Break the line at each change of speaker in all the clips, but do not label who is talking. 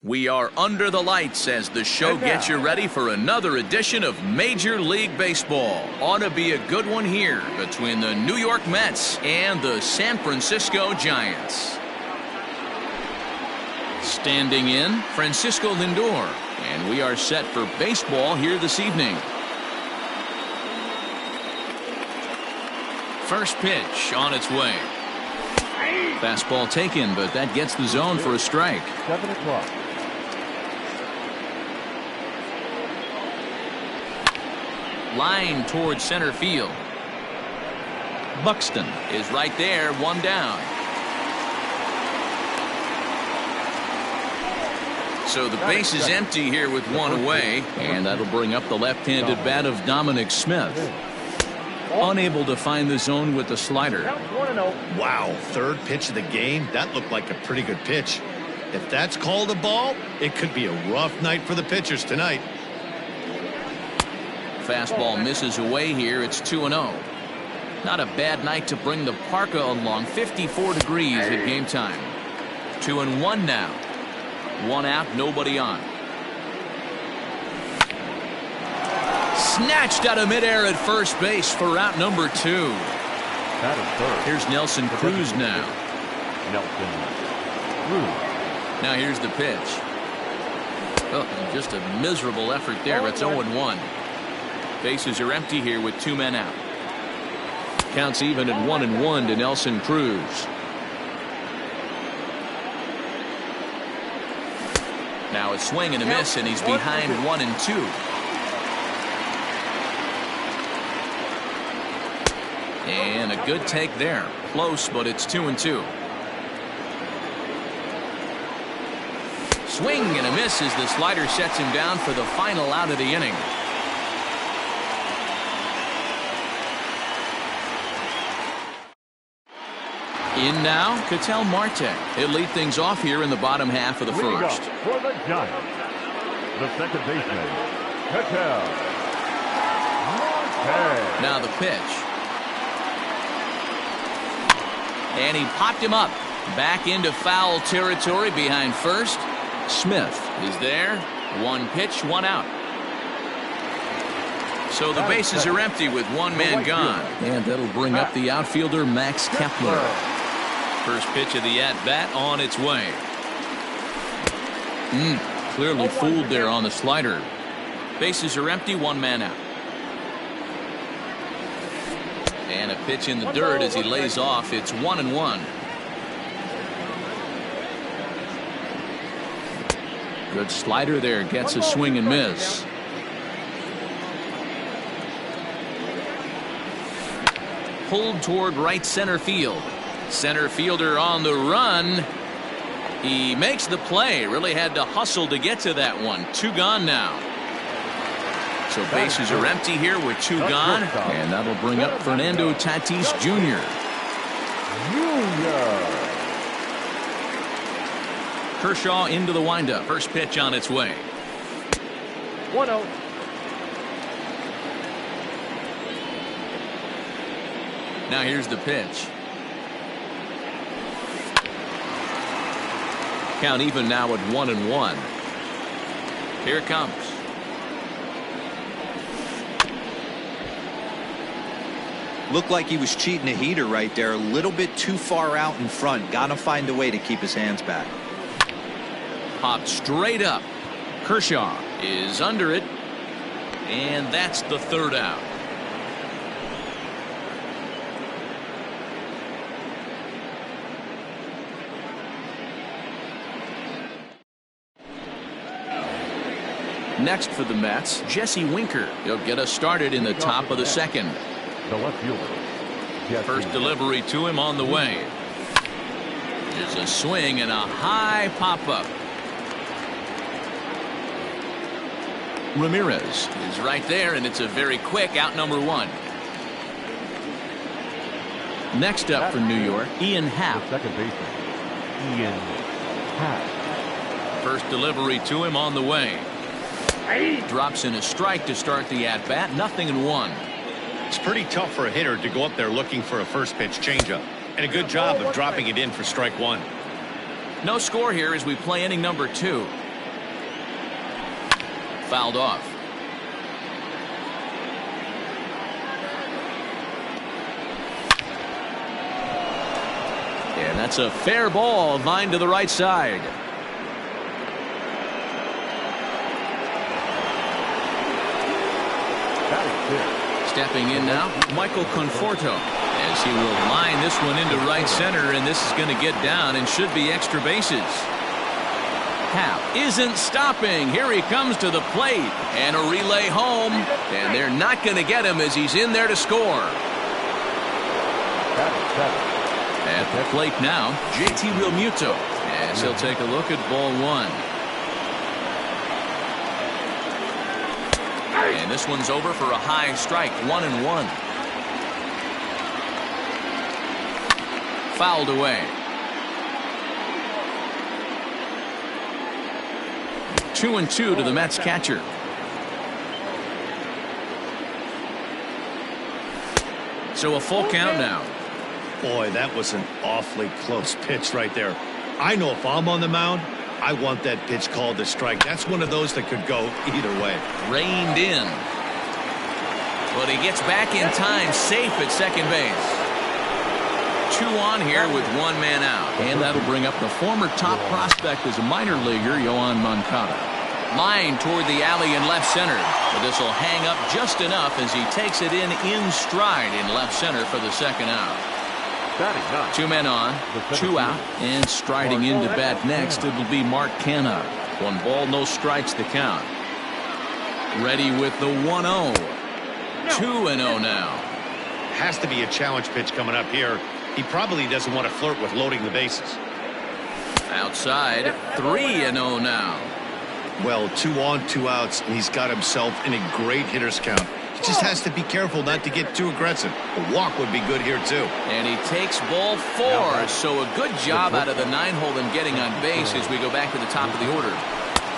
We are under the lights as the show gets you ready for another edition of Major League Baseball. Ought to be a good one here between the New York Mets and the San Francisco Giants. Standing in, Francisco Lindor, and we are set for baseball here this evening. First pitch on its way. Fastball taken, but that gets the zone for a strike.
7 o'clock.
Line towards center field. Buxton is right there, one down. So the base is empty here with one away, and that'll bring up the left-handed bat of Dominic Smith. Unable to find the zone with the slider.
Wow, third pitch of the game. That looked like a pretty good pitch. If that's called a ball, it could be a rough night for the pitchers tonight.
Fastball misses away here. It's 2-0. Not a bad night to bring the parka along. 54 degrees at game time. 2-1 now. One out, nobody on. Snatched out of midair at first base for out number 2.
That is third.
Here's Nelson Cruz now.
Nelson Cruz.
Now here's the pitch. Oh, just a miserable effort there. It's 0-1. Bases are empty here with 2 men out. Counts even at 1-1 to Nelson Cruz. Now a swing and a miss, and he's behind 1-2. And a good take there. Close, but it's 2-2. Swing and a miss as the slider sets him down for the final out of the inning. In now, Ketel Marte. He'll lead things off here in the bottom half of the first.
For the Giants, the second baseman, Ketel Marte.
Now the pitch. And he popped him up. Back into foul territory behind first. Smith is there. One pitch, one out. So the bases are empty with one man gone. And that'll bring up the outfielder Max Kepler. First pitch of the at-bat on its way. Clearly fooled there on the slider. Bases are empty, one man out. And a pitch in the dirt as he lays off. It's 1-1. Good slider there. Gets a swing and miss. Pulled toward right center field. Center fielder on the run. He makes the play. Really had to hustle to get to that one. 2 gone now. So bases are empty here with 2 gone. And that'll bring up Fernando Tatis Jr. Kershaw into the windup. First pitch on its way.
1-0.
Now here's the pitch. Count even now at 1-1. Here it comes.
Looked like he was cheating a heater right there. A little bit too far out in front. Gotta find a way to keep his hands back.
Popped straight up. Kershaw is under it. And that's the 3rd out. Next for the Mets, Jesse Winker. He'll get us started in the top of the second.
The left fielder.
First delivery to him on the way. There's a swing and a high pop-up. Ramirez is right there, and it's a very quick out number 1. Next up for New York, Ian Happ.
Second baseman, Ian Happ.
First delivery to him on the way. Drops in a strike to start the at-bat. 0-1.
It's pretty tough for a hitter to go up there looking for a first pitch changeup. And a good job of dropping it in for strike 1.
No score here as we play inning number 2. fouled off. And that's a fair ball, line to the right side. Stepping in now, Michael Conforto, as he will line this one into right center, and this is going to get down and should be extra bases. Hal isn't stopping. Here he comes to the plate, and a relay home, and they're not going to get him as he's in there to score. At the plate now, JT Realmuto, as he'll take a look at ball one. And this one's over for a high strike, 1-1. Fouled away. 2-2 to the Mets catcher. So a full count now.
Boy, that was an awfully close pitch right there. I know if I'm on the mound, I want that pitch called a strike. That's one of those that could go either way.
Reined in. But he gets back in time, safe at second base. 2 on here with 1 man out. And that'll bring up the former top prospect as a minor leaguer, Yoan Moncada. Line toward the alley in left center. But this will hang up just enough as he takes it in stride in left center for the second out. 2 men on, 2 out, and striding into bat next, it'll be Mark Canha. 1 ball, no strikes to count. Ready with the 1-0. 2-0 now.
Has to be a challenge pitch coming up here. He probably doesn't want to flirt with loading the bases.
Outside, 3-0 now.
Well, 2 on, 2 outs, and he's got himself in a great hitter's count. He just has to be careful not to get too aggressive. A walk would be good here, too.
And he takes ball 4, so a good job out of the 9-hole in getting on base as we go back to the top of the order.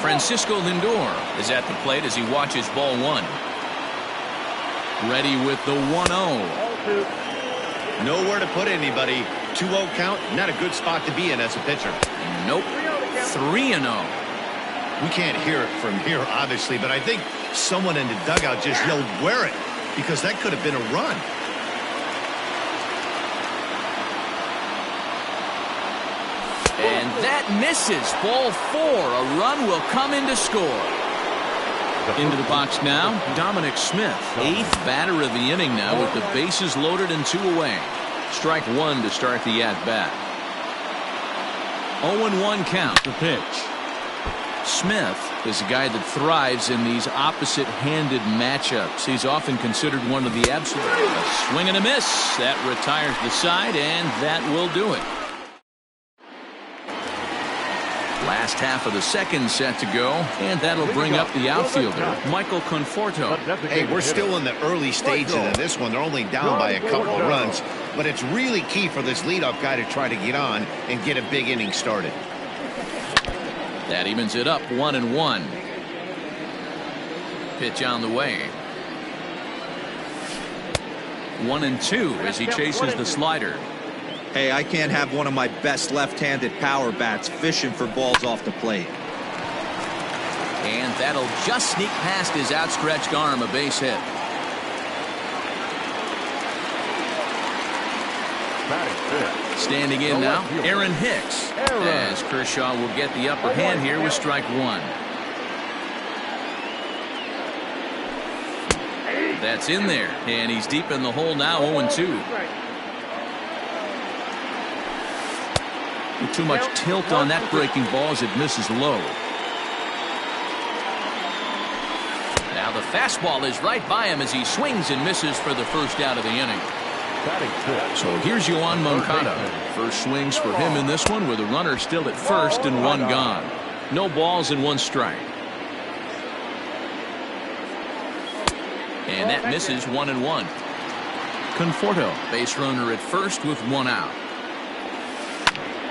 Francisco Lindor is at the plate as he watches ball 1. Ready with the 1-0.
Nowhere to put anybody. 2-0 count, not a good spot to be in as a pitcher.
Nope. 3-0.
We can't hear it from here, obviously, but I think someone in the dugout just yelled, "Wear it," because that could have been a run.
And that misses. Ball 4. A run will come in to score. Into the box now, Dominic Smith. 8th batter of the inning now with the bases loaded and 2 away. Strike 1 to start the at-bat. 0-1 count. The pitch. Smith is a guy that thrives in these opposite-handed matchups. He's often considered one of the absolute. A swing and a miss. That retires the side, and that will do it. Last half of the second set to go, and that'll bring up the outfielder, Michael Conforto.
Hey, we're still in the early stages of this one. They're only down by a couple of runs, but it's really key for this leadoff guy to try to get on and get a big inning started.
That evens it up, 1-1. Pitch on the way. 1-2 as he chases the slider.
Hey, I can't have one of my best left-handed power bats fishing for balls off the plate.
And that'll just sneak past his outstretched arm, a base hit. Standing in now, Aaron Hicks, as Kershaw will get the upper hand here with strike 1. That's in there, and he's deep in the hole now, 0-2. With too much tilt on that breaking ball as it misses low. Now the fastball is right by him as he swings and misses for the first out of the inning. So here's Yoan Moncada. First swings for him in this one with a runner still at first and 1 gone. No balls and 1 strike. And that misses, 1-1. Conforto, base runner at first with 1 out.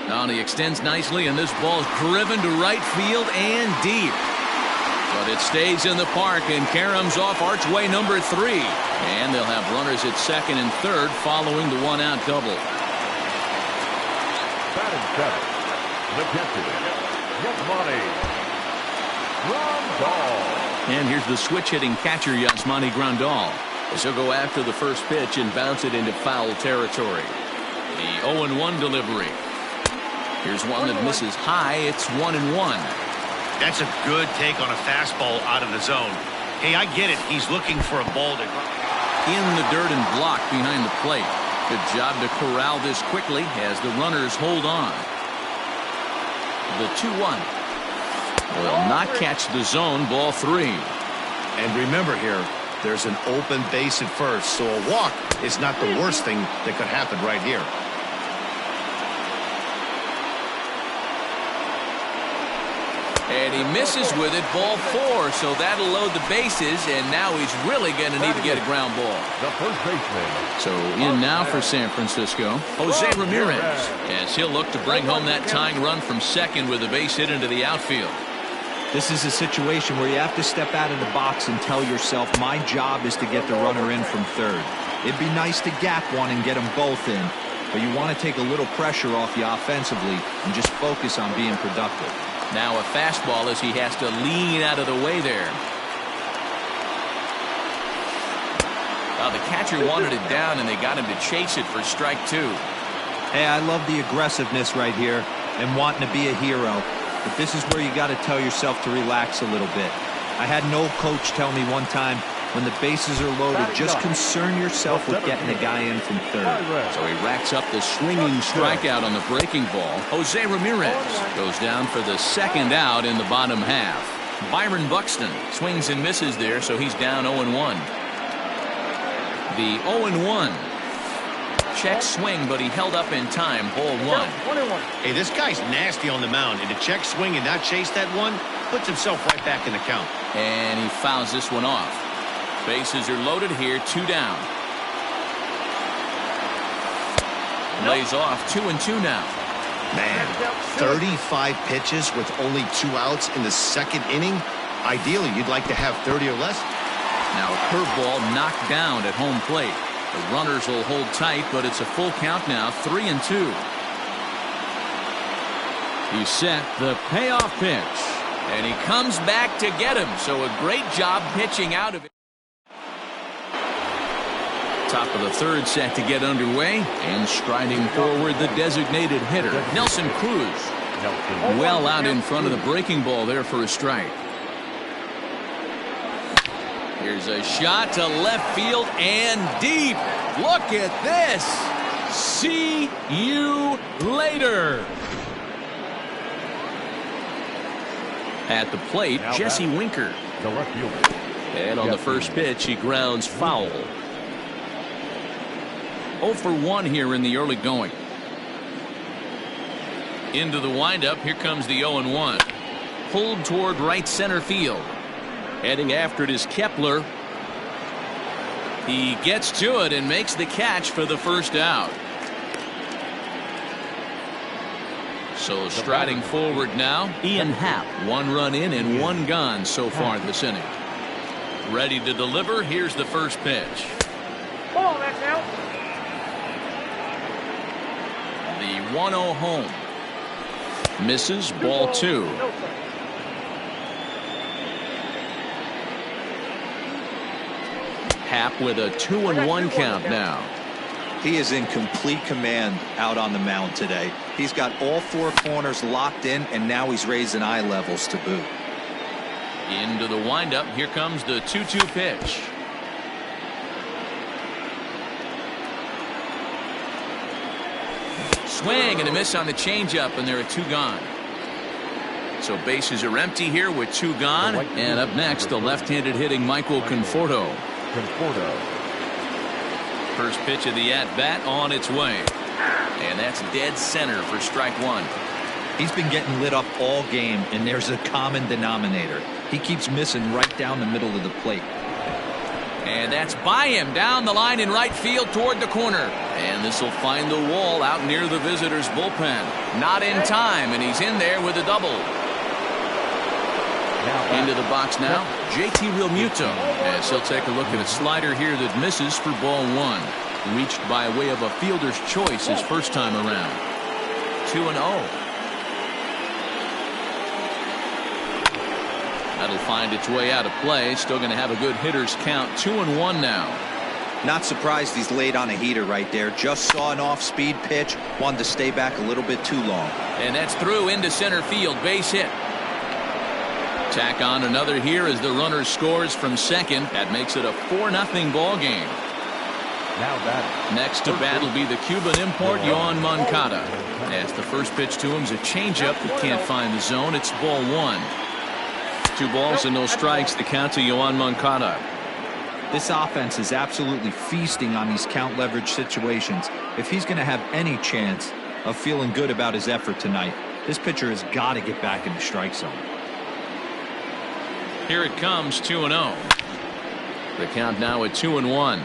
Now he extends nicely, and this ball's driven to right field and deep. But it stays in the park, and Karam's off archway number 3. And they'll have runners at second and third following the 1-out double.
Batting 7, the catcher, Yasmani Grandal.
And here's the switch-hitting catcher, Yasmani Grandal. As he'll go after the first pitch and bounce it into foul territory. The 0-1 delivery. Here's one that misses high. It's 1-1.
That's a good take on a fastball out of the zone. Hey, I get it. He's looking for a ball to
in the dirt and blocked behind the plate. Good job to corral this quickly as the runners hold on. The 2-1 will not catch the zone. Ball 3.
And remember here, there's an open base at first, so a walk is not the worst thing that could happen right here.
And he misses with it. Ball 4, so that'll load the bases, and now he's really going to need to get a ground ball.
The first baseman.
So in now for San Francisco, Jose Ramirez, as he'll look to bring home that tying run from second with a base hit into the outfield.
This is a situation where you have to step out of the box and tell yourself, my job is to get the runner in from third. It'd be nice to gap one and get them both in, but you want to take a little pressure off you offensively and just focus on being productive.
Now a fastball as he has to lean out of the way there. The catcher wanted it down, and they got him to chase it for strike 2.
Hey, I love the aggressiveness right here and wanting to be a hero. But this is where you got to tell yourself to relax a little bit. I had an old coach tell me one time, when the bases are loaded, just concern yourself with getting the guy in from third.
So he racks up the swinging strikeout on the breaking ball. Jose Ramirez goes down for the second out in the bottom half. Byron Buxton swings and misses there, so he's down 0-1. The 0-1. Check swing, but he held up in time. Ball 1.
Hey, this guy's nasty on the mound, and to check swing and not chase that one puts himself right back in the count.
And he fouls this one off. Bases are loaded here, 2 down. Lays off 2-2 now.
Man, 35 pitches with only 2 outs in the second inning. Ideally, you'd like to have 30 or less.
Now a curveball knocked down at home plate. The runners will hold tight, but it's a full count now, 3-2. He set the payoff pitch, and he comes back to get him. So a great job pitching out of it. Top of the third set to get underway, and striding forward the designated hitter, Nelson Cruz. Well out in front of the breaking ball there for a strike. Here's a shot to left field and deep. Look at this. See you later. At the plate, Jesse Winker.
The left fielder.
And on the first pitch, he grounds foul. 0 for 1 here in the early going. Into the windup. Here comes the 0-1. Pulled toward right center field. Heading after it is Kepler. He gets to it and makes the catch for the first out. So striding forward now, Ian Happ. 1 run in and 1 gone so far this inning. Ready to deliver. Here's the first pitch.
Ball, that's out.
The 1-0 home. Misses. Ball 2. Happ with a 2-1 count now.
He is in complete command out on the mound today. He's got all 4 corners locked in, and now he's raising eye levels to boot.
Into the windup. Here comes the 2-2 pitch. Swing and a miss on the changeup, and there are 2 gone. So bases are empty here with 2 gone. And up next, the left-handed hitting Michael Conforto. First pitch of the at-bat on its way. And that's dead center for strike 1.
He's been getting lit up all game, and there's a common denominator. He keeps missing right down the middle of the plate.
And that's by him down the line in right field toward the corner. And this will find the wall out near the visitors' bullpen. Not in time, and he's in there with a double. Into the box now, JT Realmuto, as he'll take a look at a slider here that misses for ball 1. Reached by way of a fielder's choice his first time around. 2-0. That'll find its way out of play. Still going to have a good hitter's count. 2-1 now.
Not surprised he's laid on a heater right there. Just saw an off-speed pitch. Wanted to stay back a little bit too long.
And that's through into center field. Base hit. Tack on another here as the runner scores from second. That makes it a 4-0 ball game.
Now batting.
Next to bat will be the Cuban import, Yoan Moncada. As the first pitch to him is a changeup that can't find the zone. It's ball one. 2 balls and no strikes. The count to Yoan Moncada.
This offense is absolutely feasting on these count leverage situations. If he's going to have any chance of feeling good about his effort tonight, this pitcher has got to get back in the strike zone.
Here it comes, 2-0. The count now at 2-1.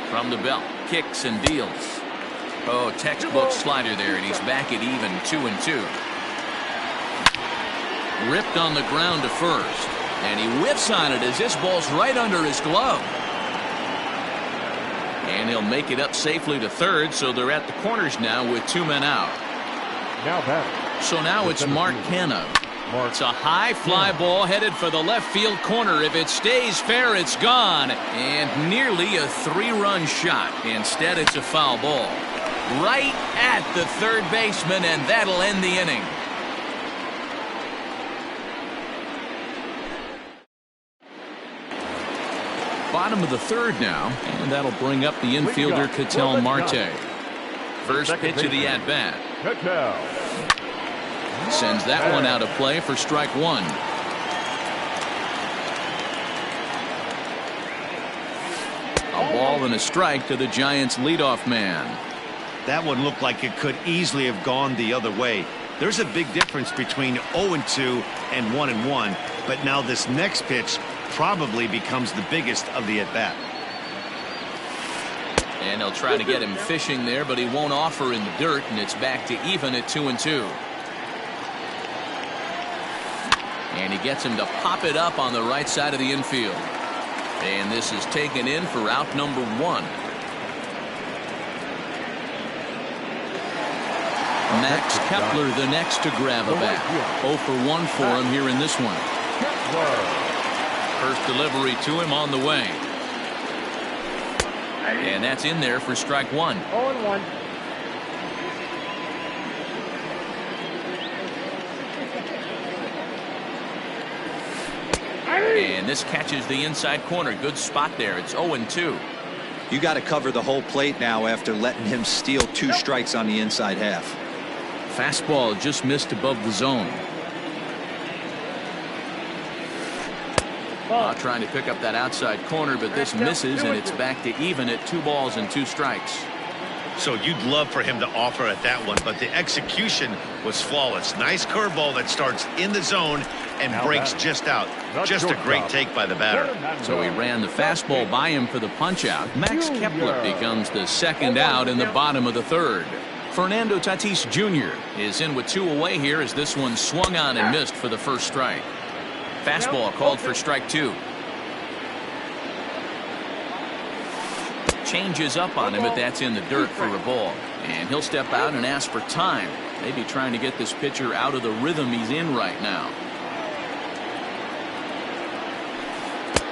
From the belt, kicks and deals. Oh, textbook slider there, and he's back at even 2-2. Ripped on the ground to first, and he whiffs on it as this ball's right under his glove. And he'll make it up safely to third, so they're at the corners now with 2 men out.
Now batting.
So now it's Mark Canha. It's a high fly ball headed for the left field corner. If it stays fair, it's gone. And nearly a 3-run shot. Instead, it's a foul ball. Right at the third baseman, and that'll end the inning. Bottom of the third now, and that'll bring up the infielder Ketel Marte. First pitch of the at-bat. Sends that one out of play for strike one. A ball and a strike to the Giants leadoff man.
That one looked like it could easily have gone the other way. There's a big difference between 0-2 and 1-1, but now this next pitch probably becomes the biggest of the at-bat.
And they'll try to get him fishing there, but he won't offer in the dirt, and it's back to even at 2-2. And he gets him to pop it up on the right side of the infield. And this is taken in for out number 1. Max Kepler the next to grab a bat. 0 for 1 for him here in this one. First delivery to him on the way. And that's in there for strike 1.
0-1.
And this catches the inside corner. Good spot there. It's 0-2.
You got to cover the whole plate now after letting him steal 2 strikes on the inside half.
Fastball just missed above the zone. Trying to pick up that outside corner, but this misses, and it's back to even at 2 balls and 2 strikes.
So you'd love for him to offer at that one, but the execution was flawless. Nice curveball that starts in the zone and breaks just out. Just a great take by the batter.
So he ran the fastball by him for the punch out. Max Kepler becomes the second out in the bottom of the third. Fernando Tatis Jr. is in with 2 away here as this one swung on and missed for the first strike. Fastball called for strike 2. Changes up on him, but that's in the dirt for a ball. And he'll step out and ask for time. Maybe trying to get this pitcher out of the rhythm he's in right now.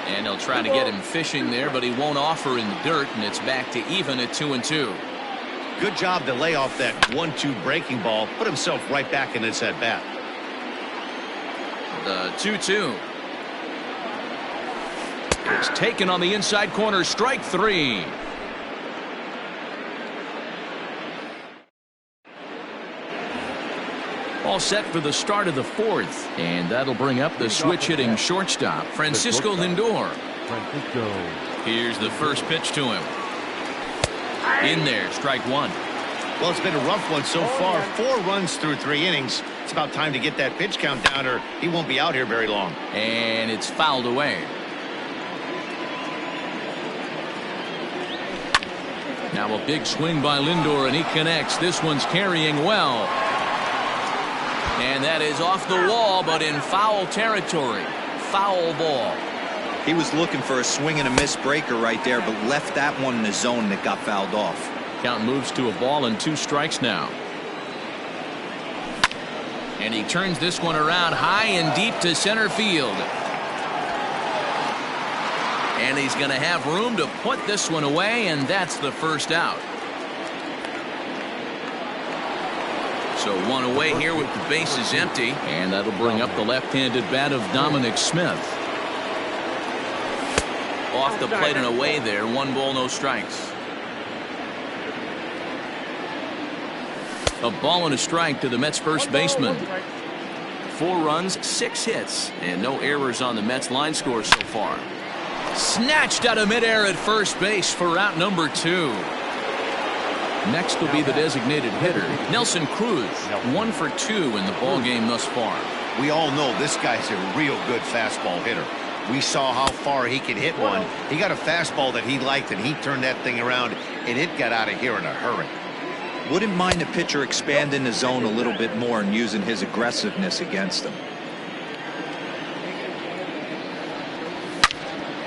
And they'll try to get him fishing there, but he won't offer in the dirt, and it's back to even at 2-2.
Good job to lay off that 1-2 breaking ball, put himself right back in this at bat.
The 2-2 is taken on the inside corner. Strike 3. All set for the start of the 4th, and that'll bring up the switch hitting shortstop Francisco Lindor. Here's the first pitch to him. In there, strike 1.
Well, it's been a rough one so far. 4 runs through 3 innings. It's about time to get that pitch count down, or he won't be out here very long.
And it's fouled away. Now a big swing by Lindor, and he connects. This one's carrying well. And that is off the wall, but in foul territory. Foul ball.
He was looking for a swing and a miss breaker right there, but left that one in the zone that got fouled off. Count
moves to a ball and 2 strikes now. And he turns this one around high and deep to center field. And he's going to have room to put this one away, and that's the first out. So one away here with the bases empty, and that'll bring up the left-handed bat of Dominic Smith. Off the plate and away there, 1 ball, no strikes. A ball and a strike to the Mets first baseman. 4 runs, 6 hits, and no errors on the Mets line score so far. Snatched out of midair at first base for out number 2. Next will be the designated hitter, Nelson Cruz, 1 for 2 in the ball game thus far.
We all know this guy's a real good fastball hitter. We saw how far he could hit one. He got a fastball that he liked, and he turned that thing around, and it got out of here in a hurry.
Wouldn't mind the pitcher expanding the zone a little bit more and using his aggressiveness against them.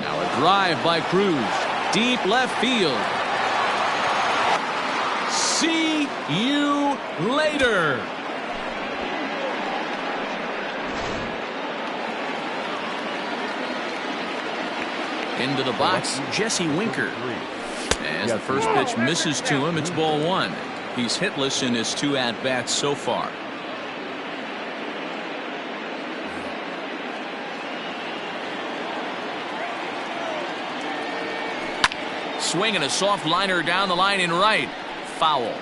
Now a drive by Cruz, deep left field. See you later. Into the box, Jesse Winker. As the first pitch misses to him, it's ball 1. He's hitless in his 2 at-bats so far. Swinging a soft liner down the line in right. Foul.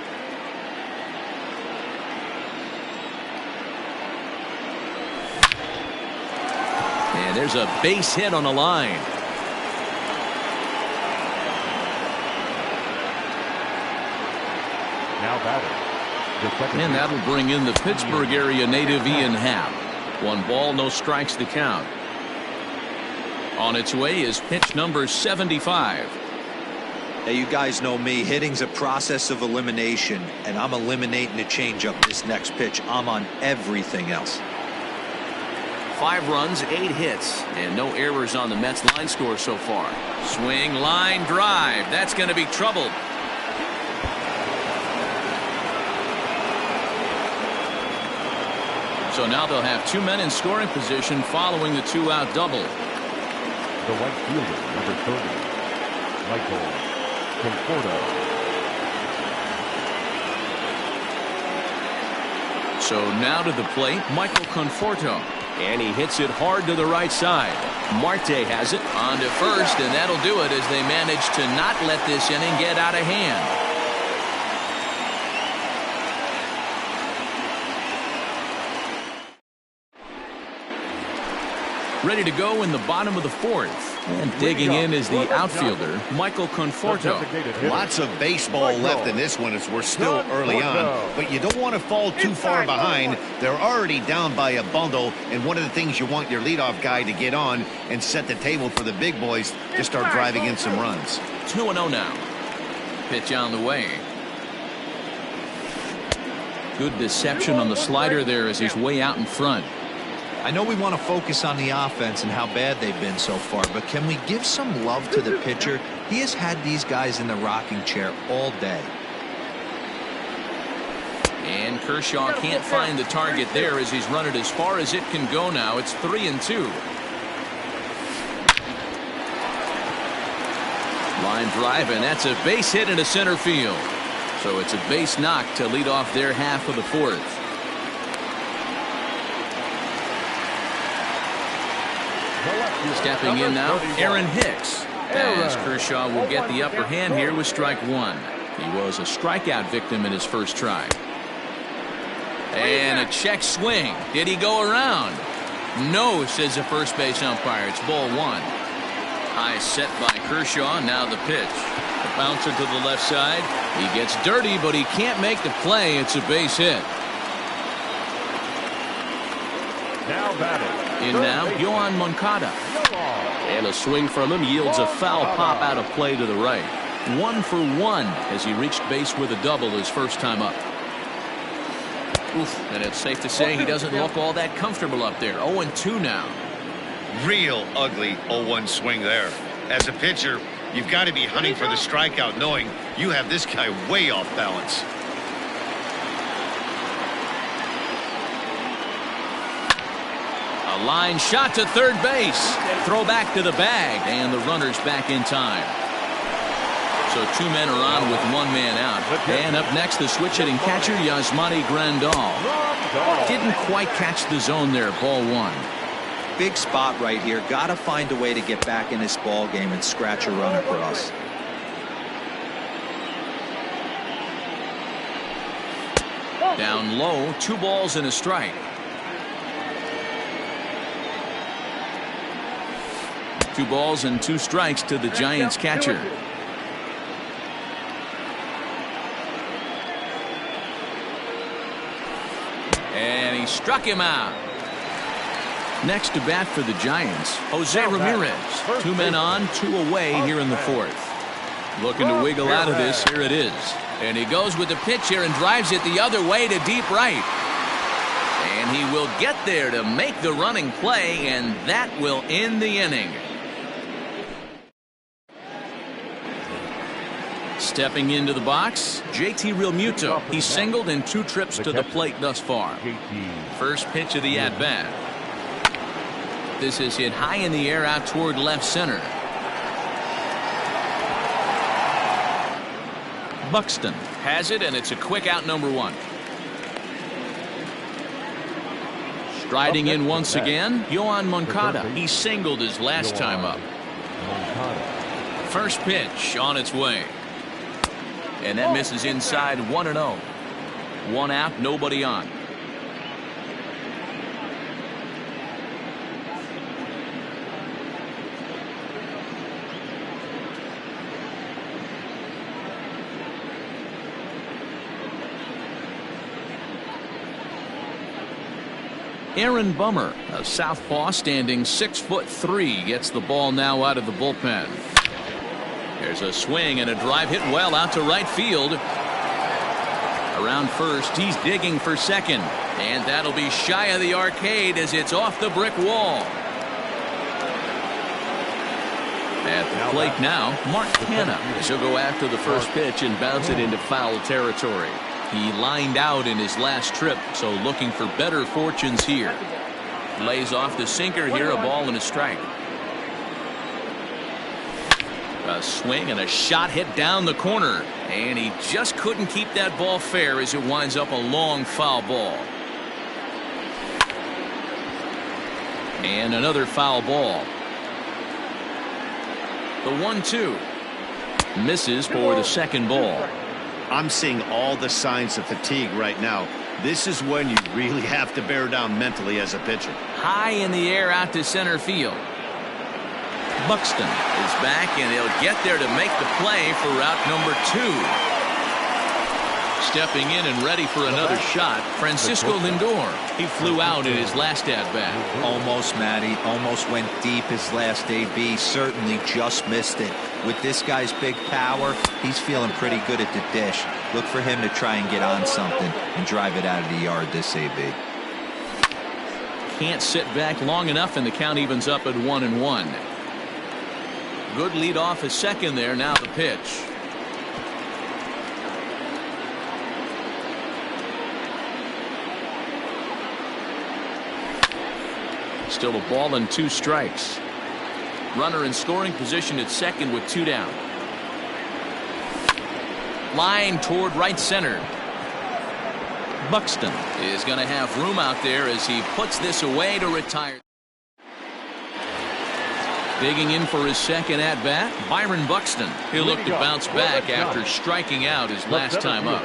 And there's a base hit on the line.
Now batting.
And that'll bring in the Pittsburgh area native Ian Happ. 1 ball, no strikes to count. On its way is pitch number 75.
Now, you guys know me. Hitting's a process of elimination, and I'm eliminating a changeup this next pitch. I'm on everything else.
5 runs, 8 hits, and no errors on the Mets line score so far. Swing, line, drive. That's going to be troubled. So now they'll have 2 men in scoring position following the 2-out double.
The right fielder, number 30, Michael Conforto.
So now to the plate, Michael Conforto. And he hits it hard to the right side. Marte has it on to first, and that'll do it as they manage to not let this inning get out of hand. Ready to go in the bottom of the 4th. And digging in is the outfielder, Michael Conforto.
Lots of baseball left in this one as we're still early on, but you don't want to fall too far behind. They're already down by a bundle, and one of the things you want your leadoff guy to get on and set the table for the big boys to start driving in some runs.
2-0 now. Pitch on the way. Good deception on the slider there as he's way out in front.
I know we want to focus on the offense and how bad they've been so far, but can we give some love to the pitcher? He has had these guys in the rocking chair all day.
And Kershaw can't find the target there as he's run it as far as it can go now. It's 3-2. Line drive, and that's a base hit into center field. So it's a base knock to lead off their half of the 4th. Stepping in now, Aaron Hicks. As Kershaw will get the upper hand here with strike 1. He was a strikeout victim in his first try. And a check swing. Did he go around? No, says the first base umpire. It's ball 1. High set by Kershaw. Now the pitch. The bouncer to the left side. He gets dirty, but he can't make the play. It's a base hit.
Now batting.
In now, Yohan Moncada. And a swing from him yields a foul pop out of play to the right. 1 for 1 as he reached base with a double his first time up. Oof, and it's safe to say he doesn't look all that comfortable up there. 0-2 now.
Real ugly 0-1 swing there. As a pitcher, you've got to be hunting for the strikeout, knowing you have this guy way off balance.
A line shot to third base. Throw back to the bag, and the runner's back in time. So 2 men are on with 1 man out. And up next, the switch-hitting catcher, Yasmani Grandal. Didn't quite catch the zone there. Ball 1.
Big spot right here. Got to find a way to get back in this ball game and scratch a run across.
Down low, 2 balls and a strike. 2 balls and 2 strikes to the Giants catcher. And he struck him out. Next to bat for the Giants, Jose Ramirez. 2 men on, 2 away here in the 4th. Looking to wiggle out of this. Here it is. And he goes with the pitch here and drives it the other way to deep right. And he will get there to make the running play, and that will end the inning. Stepping into the box, JT Realmuto. He's singled in 2 trips to the plate thus far. First pitch of the at-bat. This is hit high in the air out toward left center. Buxton has it, and it's a quick out, number 1. Striding in once again, Yohan Moncada. He singled his last time up. First pitch on its way. And that misses inside. 1-0. 1 out, nobody on. Aaron Bummer, a southpaw standing 6'3", gets the ball now out of the bullpen. There's a swing and a drive hit well out to right field. Around first, he's digging for second. And that'll be shy of the arcade as it's off the brick wall. At the plate now, Mark Hanna. He'll go after the first pitch and bounce it into foul territory. He lined out in his last trip, so looking for better fortunes here. Lays off the sinker here, a ball and a strike. A swing and a shot hit down the corner, and he just couldn't keep that ball fair as it winds up a long foul ball. And another foul ball. The 1-2 misses for the second ball.
I'm seeing all the signs of fatigue right now. This is when you really have to bear down mentally as a pitcher.
High in the air out to center field. Buxton is back, and he'll get there to make the play for route number 2. Stepping in and ready for another shot, Francisco Lindor. He flew out in his last at-bat.
Almost, Matty. Almost went deep his last AB. Certainly just missed it. With this guy's big power, he's feeling pretty good at the dish. Look for him to try and get on something and drive it out of the yard this AB.
Can't sit back long enough, and the count evens up at 1-1. Good lead off a second there. Now the pitch. Still a ball and 2 strikes. Runner in scoring position at second with 2 down. Line toward right center. Buxton is going to have room out there as he puts this away to retire. Digging in for his second at bat, Byron Buxton. He'll look to bounce back after striking out his last time up.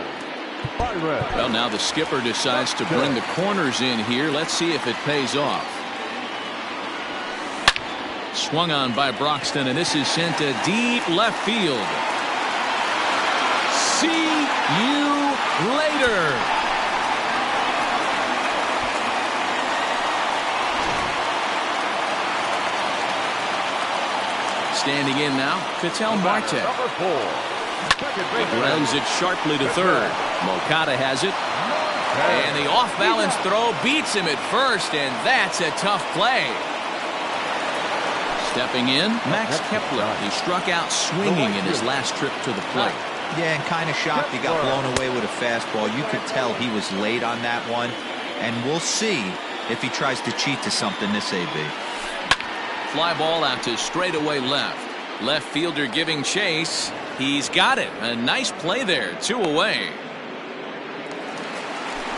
Well, now the skipper decides to bring the corners in here. Let's see if it pays off. Swung on by Broxton, and this is sent to deep left field. See you later. Standing in now, Ketel Marte. Grounds it sharply to third. Moncada has it. And the off-balance throw beats him at first, and that's a tough play. Stepping in, Max Kepler. He struck out swinging in his last trip to the plate.
Yeah, and kind of shocked he got blown away with a fastball. You could tell he was late on that one. And we'll see if he tries to cheat to something this AB.
Fly ball out to straightaway left. Left fielder giving chase. He's got it. A nice play there. 2 away.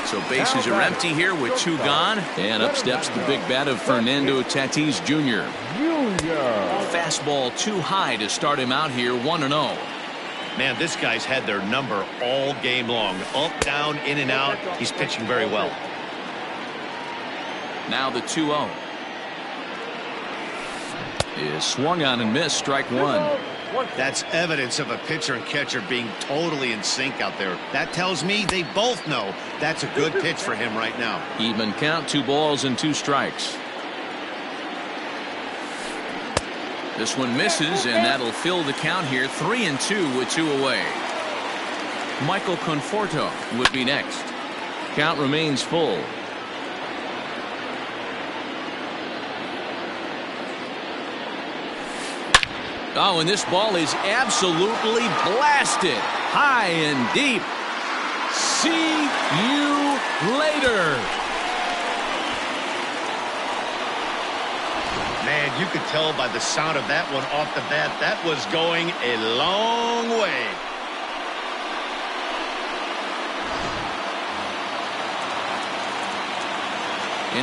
So bases are empty here with 2 gone. And up steps the big bat of Fernando Tatis Jr. Fastball too high to start him out here 1-0.
Man, this guy's had their number all game long. Up, down, in and out. He's pitching very well.
Now the 2-0. Is swung on and missed. Strike 1.
That's evidence of a pitcher and catcher being totally in sync out there. That tells me they both know that's a good pitch for him right now.
Even count, 2 balls and 2 strikes. This one misses, and that'll fill the count here. 3-2 with 2 away. Michael Conforto would be next. Count remains full. Oh, and this ball is absolutely blasted. High and deep. See you later.
Man, you could tell by the sound of that one off the bat, that was going a long way.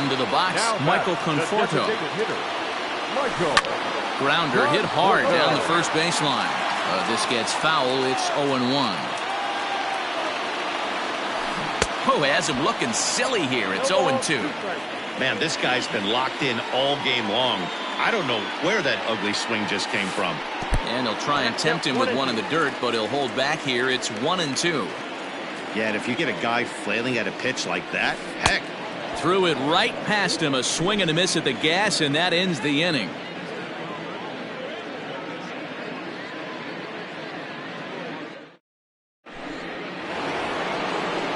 Into the box, Michael Conforto. Grounder hit hard down the first baseline. This gets foul. It's 0-1. Oh, has him looking silly here. It's 0-2.
Man, this guy's been locked in all game long. I don't know where that ugly swing just came from.
And he'll try and tempt him with one in the dirt, but he'll hold back here. It's 1-2.
Yeah, and if you get a guy flailing at a pitch like that, heck.
Threw it right past him. A swing and a miss at the gas, and that ends the inning.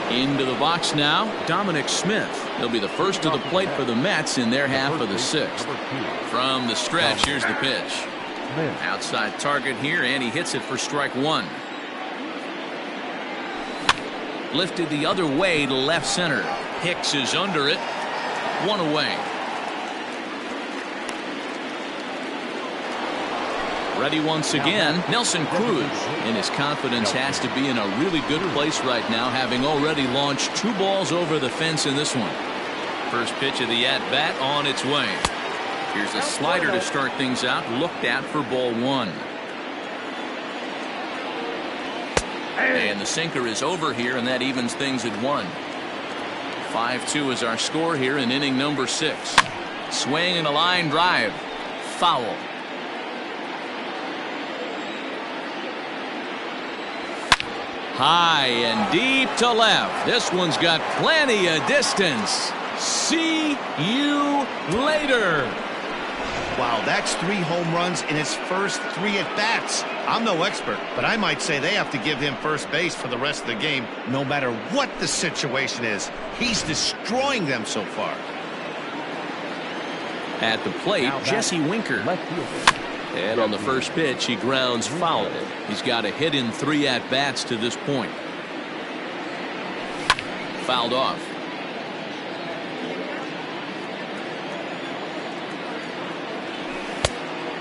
Into the box now, Dominic Smith. He'll be the first to the plate for the Mets in their half of the 6th. From the stretch, here's the pitch. Outside target here, and he hits it for strike 1. Lifted the other way to left center. Hicks is under it. 1 away. Ready once again, Nelson Cruz, and his confidence has to be in a really good place right now, having already launched 2 balls over the fence in this one. First pitch of the at-bat on its way. Here's a slider to start things out, looked at for ball 1. And the sinker is over here, and that evens things at 1. 5-2 is our score here in inning number 6. Swing and a line drive. Foul. High and deep to left. This one's got plenty of distance. See you later.
Wow, that's 3 home runs in his first 3 at-bats. I'm no expert, but I might say they have to give him first base for the rest of the game, no matter what the situation is. He's destroying them so far.
At the plate, Jesse Winker. And on the first pitch, he grounds foul. He's got a hit in 3 at-bats to this point. Fouled off.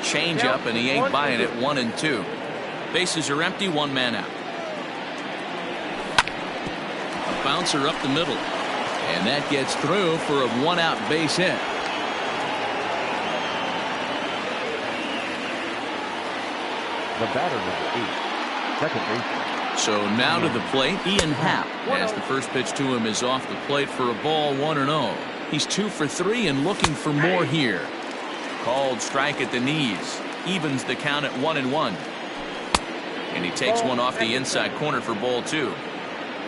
Change up, and he ain't buying it. 1-2. Bases are empty. 1 man out. A bouncer up the middle. And that gets through for a 1-out base hit.
The batter, number 8, second baseman.
So now to the plate, Ian Happ, as the first pitch to him is off the plate for a ball. 1-0. He's 2 for 3 and looking for more here. Called strike at the knees. Evens the count at 1-1. And he takes one off the inside corner for ball 2.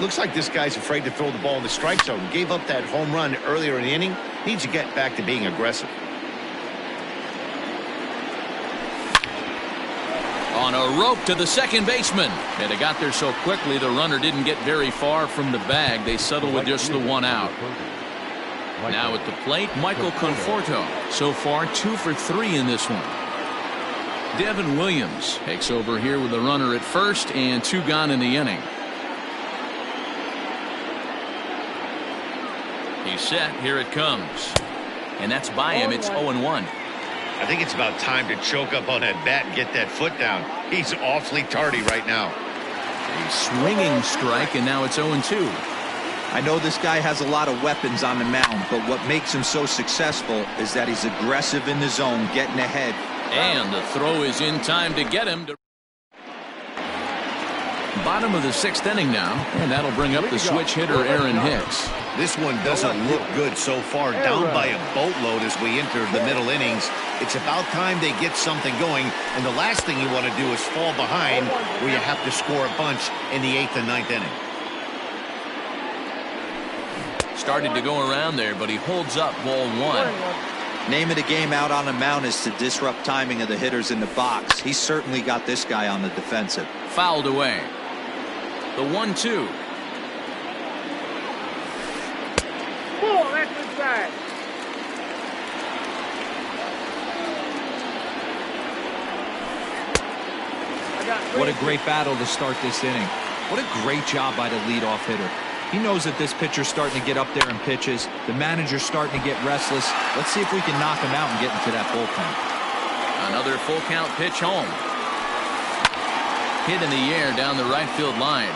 Looks like this guy's afraid to throw the ball in the strike zone. Gave up that home run earlier in the inning. Needs to get back to being aggressive.
On a rope to the second baseman. And it got there so quickly the runner didn't get very far from the bag. They settle with just the 1 out. Now at the plate, Michael Conforto. So far 2 for 3 in this one. Devin Williams takes over here with a runner at first and 2 gone in the inning. He's set. Here it comes. And that's by him. It's 0-1.
I think it's about time to choke up on that bat and get that foot down. He's awfully tardy right now.
A swinging strike, and now it's 0-2.
I know this guy has a lot of weapons on the mound, but what makes him so successful is that he's aggressive in the zone, getting ahead.
And the throw is in time to get him to bottom of the 6th inning now, and that'll bring up the switch hitter Aaron Hicks.
This one doesn't look good so far, down by a boatload as we enter the middle innings. It's about time they get something going, and the last thing you want to do is fall behind where you have to score a bunch in the 8th and 9th inning.
Started to go around there, but he holds up ball 1.
Name of the game out on the mound is to disrupt timing of the hitters in the box. He's certainly got this guy on the defensive.
Fouled away. The 1-2.
Ball, that's inside.
What a great battle to start this inning. What a great job by the leadoff hitter. He knows that this pitcher's starting to get up there in pitches. The manager's starting to get restless. Let's see if we can knock him out and get into that bullpen.
Another full count pitch home. Hit in the air down the right field line,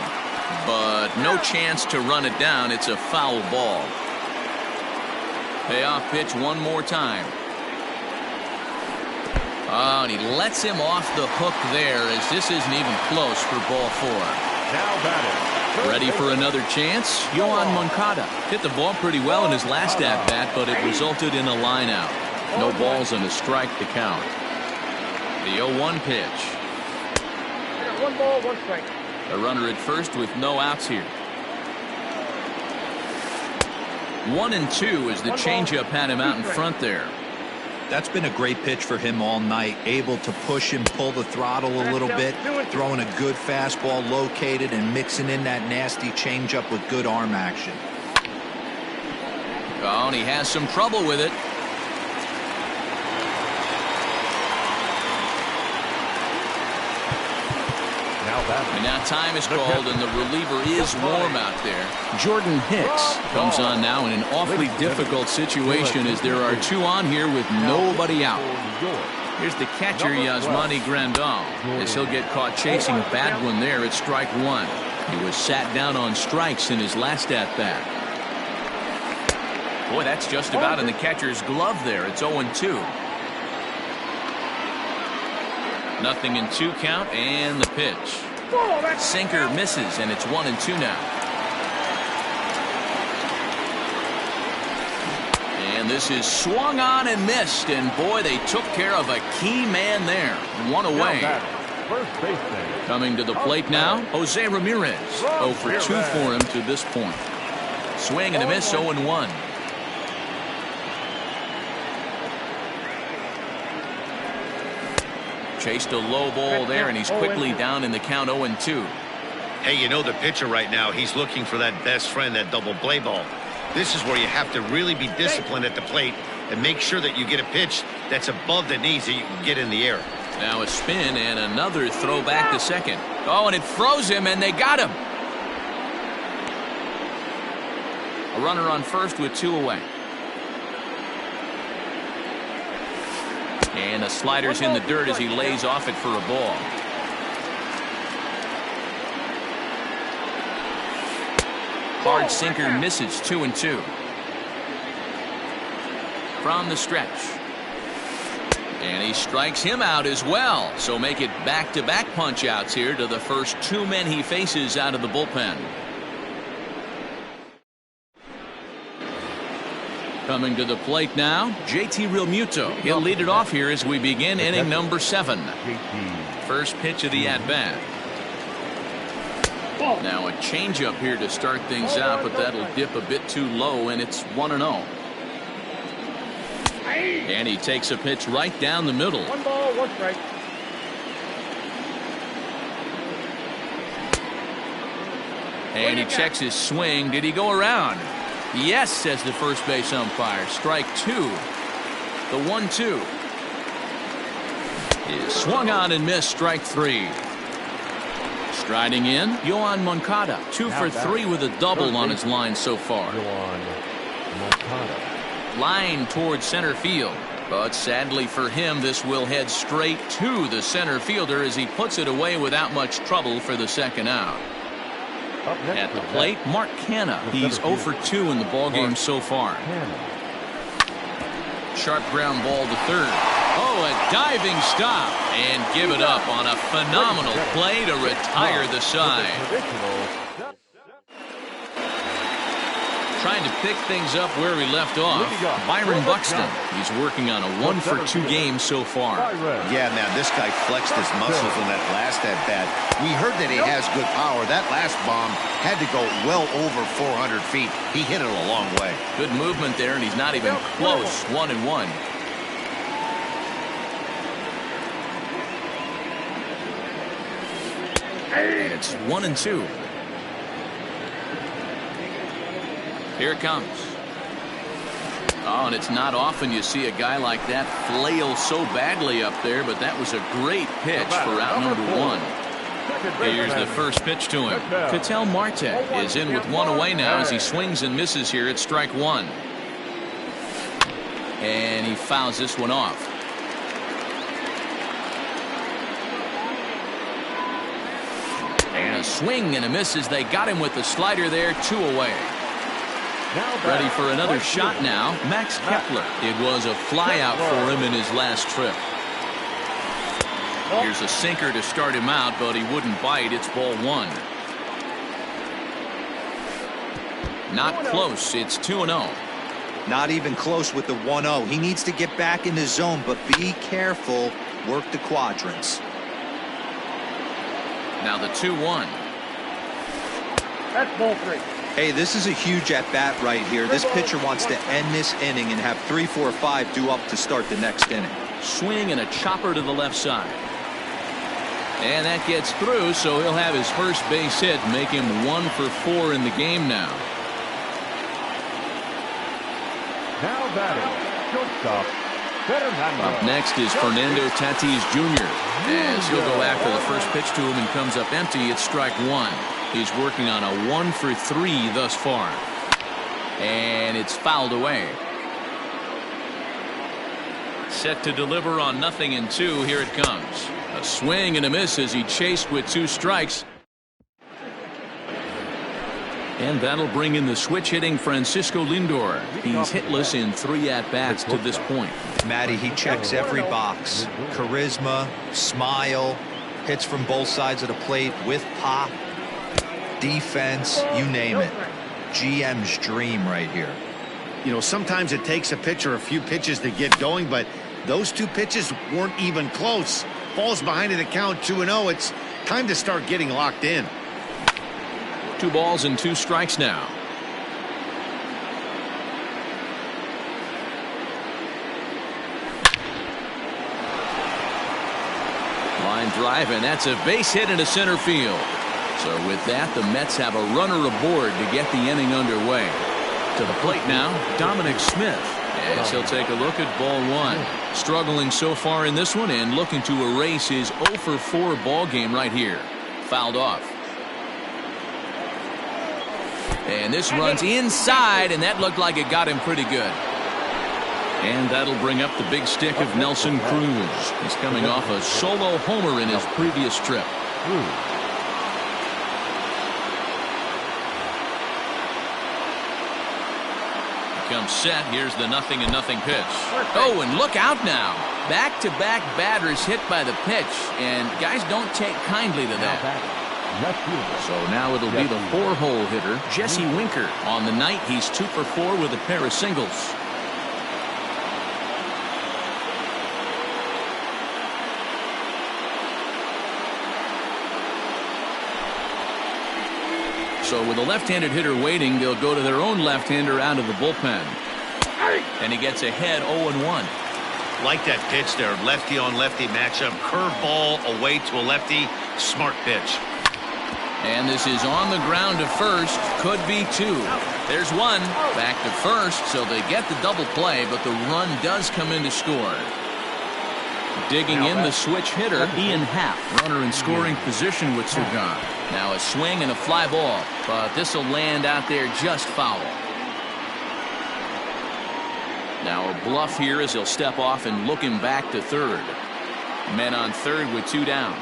but no chance to run it down. It's a foul ball. Payoff pitch one more time. Oh, and he lets him off the hook there as this isn't even close for ball 4.
Now batting.
Ready for another chance? Yohan Moncada hit the ball pretty well in his last at-bat, but it resulted in a line out. No balls and a strike to count. The 0-1 pitch.
I got 1 ball, 1 strike.
A runner at first with no outs here. 1-2 as the changeup had him out in front there.
That's been a great pitch for him all night. Able to push him, pull the throttle a little bit, throwing a good fastball located and mixing in that nasty changeup with good arm action.
Oh, and he has some trouble with it. And now time is called, and the reliever is warm out there. Jordan Hicks comes on now in an awfully difficult situation as there are 2 on here with nobody out. Here's the catcher, Yasmani Grandal, as he'll get caught chasing a bad one there at strike 1. He was sat down on strikes in his last at-bat. Boy, that's just about in the catcher's glove there. It's 0-2. Nothing in 2 count, and the pitch. Sinker misses, and it's 1-2 now. And this is swung on and missed, and boy, they took care of a key man there. 1 away.
First baseman.
Coming to the plate now, Jose Ramirez. 0 for 2 for him to this point. Swing and a miss, 0-1. Chased a low ball there, and he's quickly down in the count. 0-2.
Hey, you know the pitcher right now, he's looking for that best friend, that double play ball. This is where you have to really be disciplined at the plate and make sure that you get a pitch that's above the knees that you can get in the air.
Now a spin and another throw back to second. Oh, and it froze him, and they got him. A runner on first with 2 away. And the slider's in the dirt as he lays off it for a ball. Hard sinker misses, 2-2. From the stretch. And he strikes him out as well. So make it back-to-back punch-outs here to the first 2 men he faces out of the bullpen. Coming to the plate now, JT Realmuto. He'll lead it off here as we begin inning number 7. First pitch of the at-bat. Now a changeup here to start things out, but that'll dip a bit too low, and it's 1-0. And he takes a pitch right down the middle.
1 ball, 1 strike.
And he checks his swing. Did he go around? Yes, says the first base umpire. Strike 2. The 1-2 is swung on and missed. Strike 3. Striding in, Yohan Moncada. 2 for 3 with a double on his line so far. Line towards center field. But sadly for him, this will head straight to the center fielder as he puts it away without much trouble for the second out. At the plate, Mark Canha. He's 0 for 2 in the ballgame so far. Sharp ground ball to third. Oh, a diving stop. And give it up on a phenomenal play to retire the side. Trying to pick things up where we left off. Byron Buxton. He's working on a 1 for 2 game so far.
Yeah, man, this guy flexed his muscles in that last at-bat. We heard that he has good power. That last bomb had to go well over 400 feet. He hit it a long way.
Good movement there, and he's not even close. 1-1. And it's 1-2. Here it comes. Oh, and it's not often you see a guy like that flail so badly up there, but that was a great pitch for out number 1. Here's the first pitch to him. Ketel Marte is in with 1 away now as he swings and misses here at strike 1. And he fouls this one off. And a swing and a miss as they got him with the slider there. 2 away. Ready for another shot now. Max Kepler. It was a flyout for him in his last trip. Here's a sinker to start him out, but he wouldn't bite. It's ball 1. Not close. It's 2-0.
Not even close with the 1-0. He needs to get back in the zone, but be careful. Work the quadrants.
Now the 2-1.
That's ball 3.
Hey, this is a huge at-bat right here. This pitcher wants to end this inning and have 3, 4, 5 due up to start the next inning.
Swing and a chopper to the left side. And that gets through, so he'll have his first base hit, make him 1 for 4 in the game now.
Now batting, shortstop,
Up next is Fernando Tatis Jr. as he'll go after the first pitch to him and comes up empty. It's strike 1. He's working on a 1 for 3 thus far. And it's fouled away. Set to deliver on 0-2. Here it comes. A swing and a miss as he chased with 2 strikes. And that'll bring in the switch hitting Francisco Lindor. He's hitless in 3 at-bats to this point.
Matty, he checks every box. Charisma, smile, hits from both sides of the plate with pop, defense, you name it. GM's dream right here.
You know, sometimes it takes a pitcher a few pitches to get going, but those 2 pitches weren't even close. Falls behind in the count 2-0. It's time to start getting locked in.
2 balls and 2 strikes now. Line drive, and that's a base hit into center field. So with that, the Mets have a runner aboard to get the inning underway. To the plate now, Dominic Smith, as he'll take a look at ball 1. Struggling so far in this one and looking to erase his 0 for 4 ball game right here. Fouled off. And this runs inside, and that looked like it got him pretty good. And that'll bring up the big stick of Nelson Cruz. He's coming off a solo homer in his previous trip. Comes set. Here's the 0-0 pitch. Oh, and look out now. Back-to-back batters hit by the pitch, and guys don't take kindly to that. So now it'll be the 4-hole hitter, Jesse Winker. On the night, he's 2 for 4 with a pair of singles. So with a left-handed hitter waiting, they'll go to their own left-hander out of the bullpen. And he gets ahead 0-1.
Like that pitch there, lefty on lefty matchup, curveball away to a lefty, smart pitch.
And this is on the ground to first, could be 2. There's 1, back to first, so they get the double play, but the run does come in to score. Digging in the switch hitter, Ian Happ, runner in scoring position with Sugan. Now a swing and a fly ball, but this will land out there just foul. Now a bluff here as he'll step off and look him back to third. Men on third with 2 down.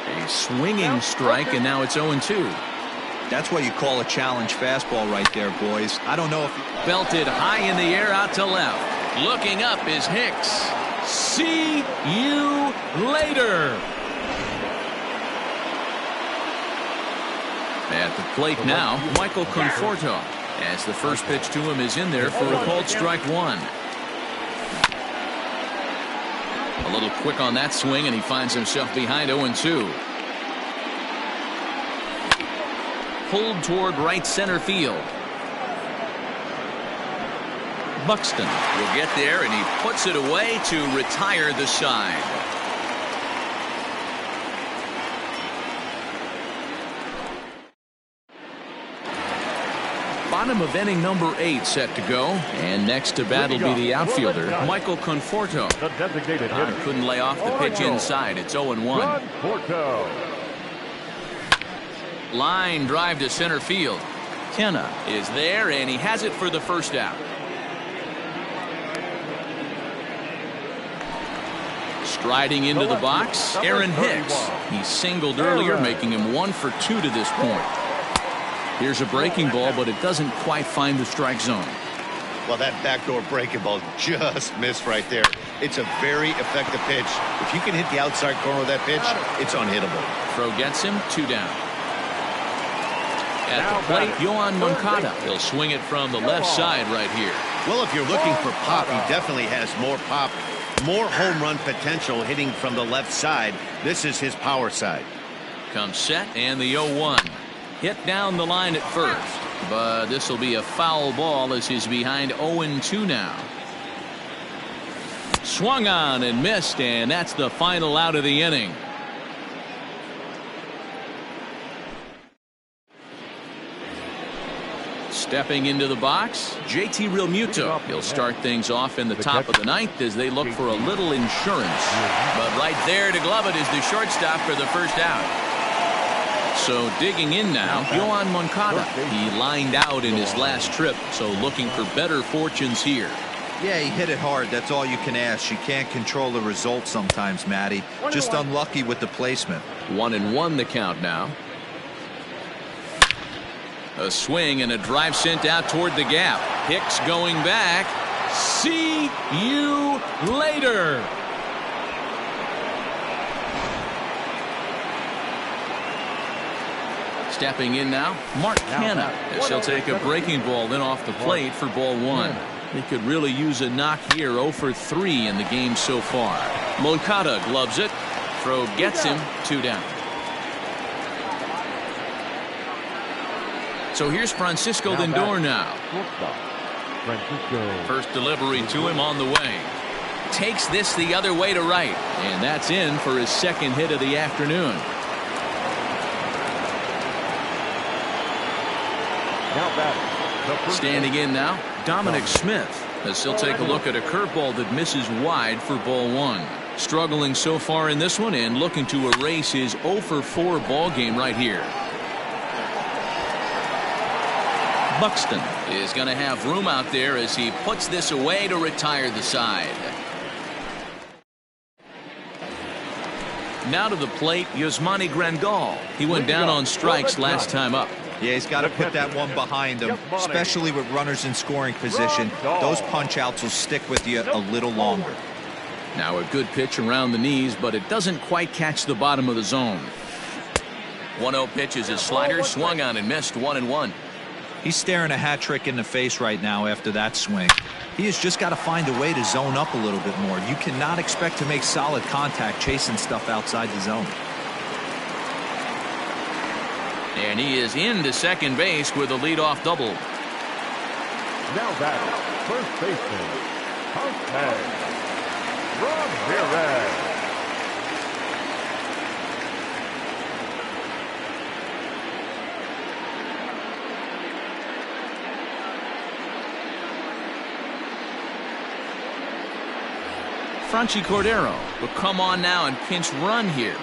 A swinging strike, and now it's 0-2.
That's what you call a challenge fastball right there, boys. I don't know if...
Belted high in the air out to left. Looking up is Hicks. See you later. At the plate now, Michael Conforto, as the first pitch to him is in there for a called strike 1. A little quick on that swing, and he finds himself behind 0-2. Pulled toward right center field. Buxton will get there, and he puts it away to retire the side. Bottom of inning number 8 set to go, and next to bat will be the outfielder Michael Conforto.
The designated hitter.
Couldn't lay off the pitch inside. It's 0-1.
Conforto.
Line drive to center field. Kenna is there, and he has it for the first out. Striding into the box, Aaron Hicks. He singled earlier, making him 1 for 2 to this point. Here's a breaking ball, but it doesn't quite find the strike zone.
Well, that backdoor breaking ball just missed right there. It's a very effective pitch. If you can hit the outside corner of that pitch, it's unhittable.
Throw gets him, 2 down. At the plate, Yohan Moncada. He'll swing it from the left side right here.
Well, if you're looking for pop, he definitely has more pop, more home run potential hitting from the left side. This is his power side.
Comes set, and the 0-1. Hit down the line at first, but this will be a foul ball as he's behind 0-2 now. Swung on and missed, and that's the final out of the inning. Stepping into the box, JT Realmuto. He'll start things off in the top of the 9th as they look for a little insurance. But right there to glove it is the shortstop for the first out. So digging in now, Yohan Moncada. He lined out in his last trip, so looking for better fortunes here.
Yeah, he hit it hard. That's all you can ask. You can't control the result sometimes, Matty. Just unlucky with the placement.
1-1 the count now. A swing and a drive sent out toward the gap. Hicks going back. See you later. Stepping in now, Mark Canha, as he'll take a breaking ball in off the plate for ball 1. He could really use a knock here. 0 for 3 in the game so far. Moncada gloves it. Throw gets him, 2 down. So here's Francisco Lindor now. First delivery to him on the way. Takes this the other way to right, and that's in for his second hit of the afternoon. Standing in now, Dominic Smith, as he'll take a look at a curveball that misses wide for ball 1. Struggling so far in this one and looking to erase his 0 for 4 ball game right here. Buxton is going to have room out there as he puts this away to retire the side. Now to the plate, Yasmani Grandal. He went down on strikes last time up.
Yeah, he's got to put that one behind him, especially with runners in scoring position. Those punch-outs will stick with you a little longer.
Now a good pitch around the knees, but it doesn't quite catch the bottom of the zone. 1-0 pitch is his slider, swung on and missed. 1-1.
He's staring a hat trick in the face right now after that swing. He has just got to find a way to zone up a little bit more. You cannot expect to make solid contact chasing stuff outside the zone.
And he is into second base with a leadoff double.
Now batting, first baseman, Ramirez.
Franchi Cordero will come on now and pinch run here.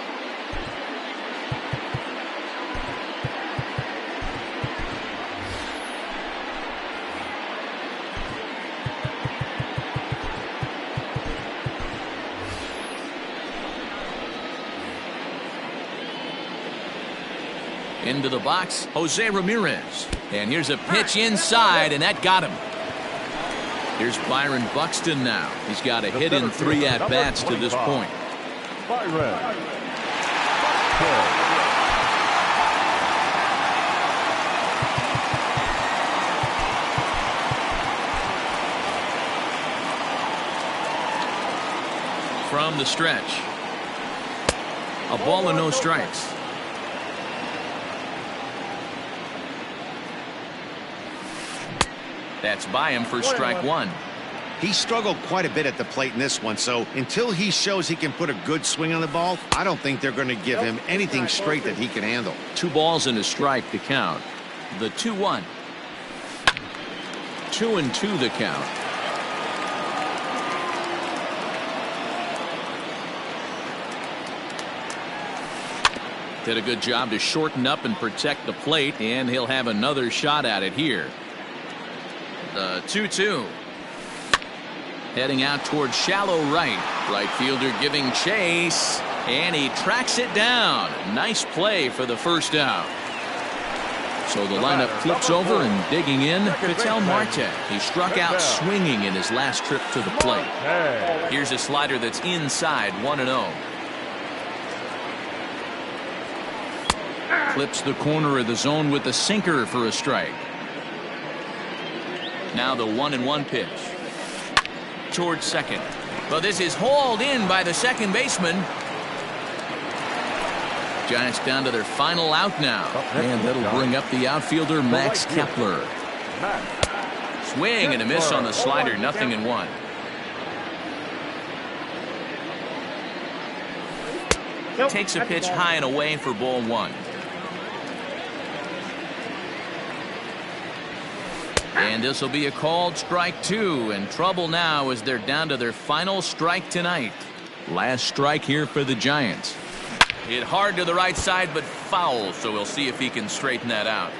Into the box, Jose Ramirez. And here's a pitch inside, and that got him. Here's Byron Buxton now. He's got a hit in 3 at-bats to this point.
Byron.
From the stretch. A ball and no strikes. That's by him for strike 1.
He struggled quite a bit at the plate in this one, so until he shows he can put a good swing on the ball, I don't think they're going to give him anything straight that he can handle.
2 balls and a strike to count. The 2-1. 2-2 the count. Did a good job to shorten up and protect the plate, and he'll have another shot at it here. The 2-2. Heading out towards shallow right. Right fielder giving chase, and he tracks it down. Nice play for the first out. So the lineup flips over, and digging in, Ketel Marte. He struck out swinging in his last trip to the plate. Here's a slider that's inside, 1-0. Clips the corner of the zone with the sinker for a strike. Now the 1-1 pitch. Towards second. But this is hauled in by the second baseman. Giants down to their final out now. And that'll bring up the outfielder Max Kepler. Swing and a miss on the slider. 0-1. Takes a pitch high and away for ball 1. And this will be a called strike 2, and trouble now as they're down to their final strike tonight. Last strike here for the Giants. Hit hard to the right side, but foul, so we'll see if he can straighten that out.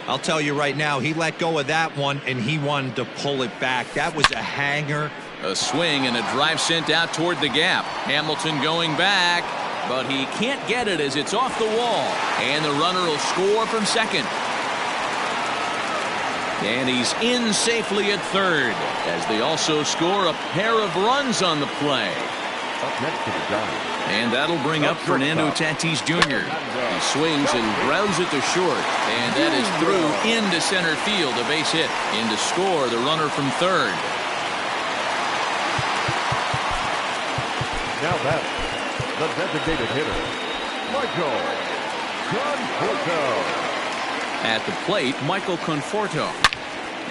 I'll tell you right now, he let go of that one, and he wanted to pull it back. That was a hanger.
A swing and a drive sent out toward the gap. Hamilton going back, but he can't get it as it's off the wall. And the runner will score from second. And he's in safely at third, as they also score a pair of runs on the play.
Up next to the Giants.
And that'll bring up Fernando Tatis Jr. He swings and grounds it to short, and that is through into center field, a base hit. In to score the runner from third.
Now that the designated hitter, Michael Conforto.
At the plate, Michael Conforto,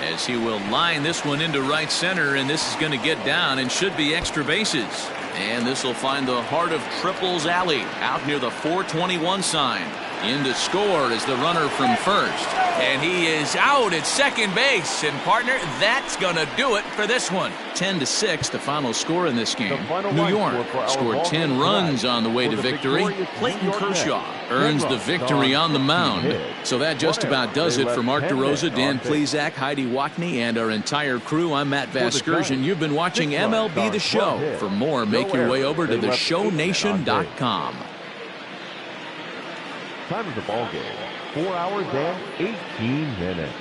as he will line this one into right center, and this is going to get down and should be extra bases. And this will find the heart of Triples Alley out near the 421 sign. In to score is the runner from first, and he is out at second base. And partner, that's going to do it for this one. 10-6, the final score in this game. New York scored 10 runs on the way to victory. Clayton Kershaw earns the victory on the mound. So that just about does it for Mark DeRosa, Dan Plezak, Heidi Wackney, and our entire crew. I'm Matt Vasgersian. You've been watching MLB The Show. For more, make your way over to theshownation.com.
Time of the ball game, 4 hours and 18 minutes.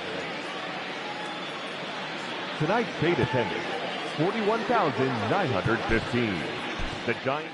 Tonight's paid attendance, 41,915. The Giants.